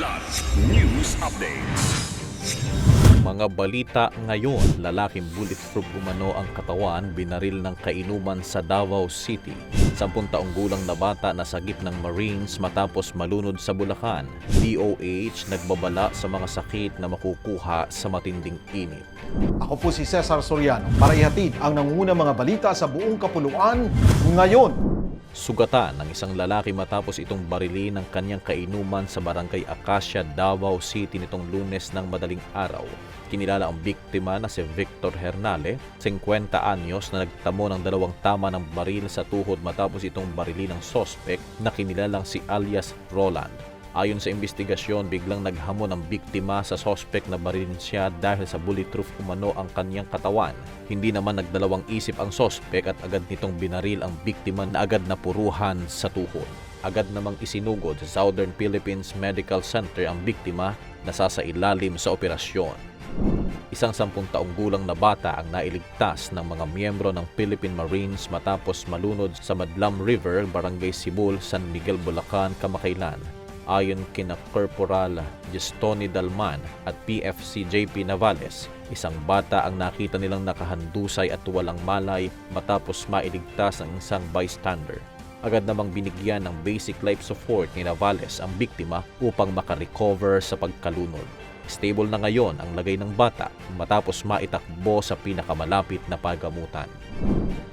Ulat News Updates. Mga balita ngayon, lalaking bulletproof umano ang katawan, binaril ng kainuman sa Davao City. 10 taong gulang na bata nasagip ng Marines matapos malunod sa Bulacan. DOH nagbabala sa mga sakit na makukuha sa matinding init. Ako po si Cesar Soriano para ihatid ang nangungunang mga balita sa buong kapuluan ngayon. Sugatan ng isang lalaki matapos itong barilin ng kanyang kainuman sa Barangay Acacia, Davao City nitong Lunes ng madaling araw. Kinilala ang biktima na si Victor Hernale, 50 anyos, na nagtamo ng 2 tama ng baril sa tuhod matapos itong barilin ng sospek na kinilalang si alias Roland. Ayon sa investigasyon, biglang naghamon ang biktima sa sospek na barilin siya dahil sa bulletproof umano ang kanyang katawan. Hindi naman nagdalawang isip ang sospek at agad nitong binaril ang biktima na agad napuruhan sa tuhod. Agad namang isinugod sa Southern Philippines Medical Center ang biktima na sasailalim sa operasyon. Isang 10 taong gulang na bata ang nailigtas ng mga miyembro ng Philippine Marines matapos malunod sa Madlam River, Barangay Sibul, San Miguel, Bulacan, kamakailan. Ayon kina Corporal Gestoni Dalman at PFC JP Navales, isang bata ang nakita nilang nakahandusay at walang malay matapos mailigtas ng isang bystander. Agad namang binigyan ng basic life support ni Navales ang biktima upang makarecover sa pagkalunod. Stable na ngayon ang lagay ng bata matapos maitakbo sa pinakamalapit na pagamutan.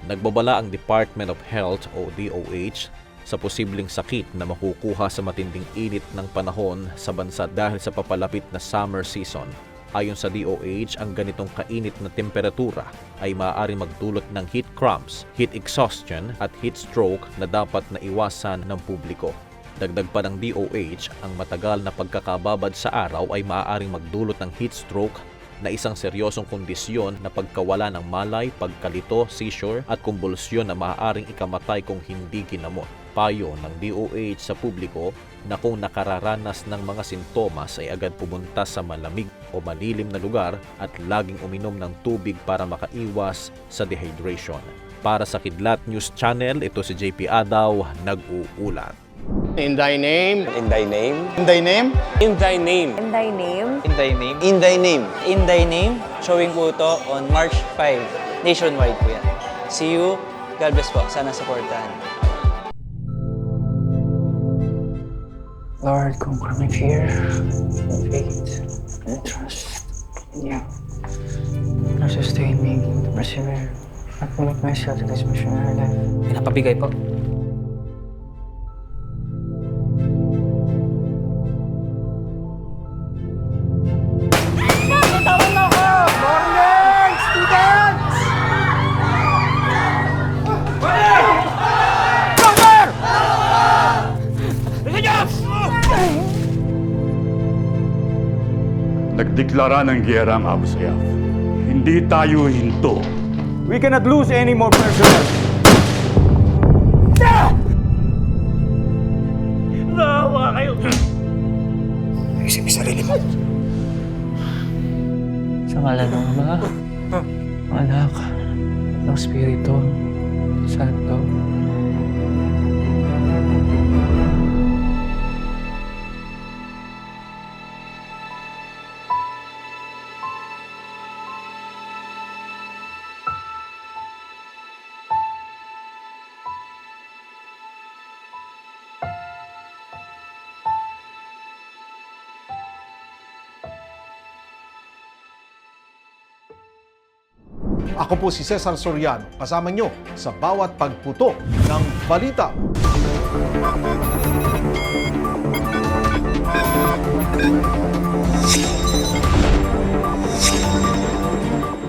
Nagbabala ang Department of Health o DOH sa posibleng sakit na makukuha sa matinding init ng panahon sa bansa dahil sa papalapit na summer season. Ayon sa DOH, ang ganitong kainit na temperatura ay maaari magdulot ng heat cramps, heat exhaustion at heat stroke na dapat na iwasan ng publiko. Dagdag pa ng DOH, ang matagal na pagkakababad sa araw ay maaaring magdulot ng heat stroke na isang seryosong kondisyon na pagkawala ng malay, pagkalito, seizure at kumbulsyon na maaaring ikamatay kung hindi ginamot. Payo ng DOH sa publiko na kung nakararanas ng mga sintomas ay agad pumunta sa malamig o malilim na lugar at laging uminom ng tubig para makaiwas sa dehydration. Para sa Kidlat News Channel, ito si JP Adaw, nag-uulat. In thy name. In thy name. In thy name. In thy name. In thy name. In thy name. In thy name. In thy name. Showing po ito on March 5. Nationwide po yan. See you. God bless po. Sana supportahan. Lord, conquer my fear, faith, and trust in you. Lord, sustain me to persevere at commit myself to this missionary life. Pinapabigay po. Nagdeklara ng giyera ang Abu Sayyaf. Hindi tayo hinto. We cannot lose any more personnel. Nawa kayo! Isip sarili mo. Sa ngalan ng Ama, Anak, ng Espiritu Santo. Ako po si Cesar Soriano, kasama nyo sa bawat pagputo ng balita.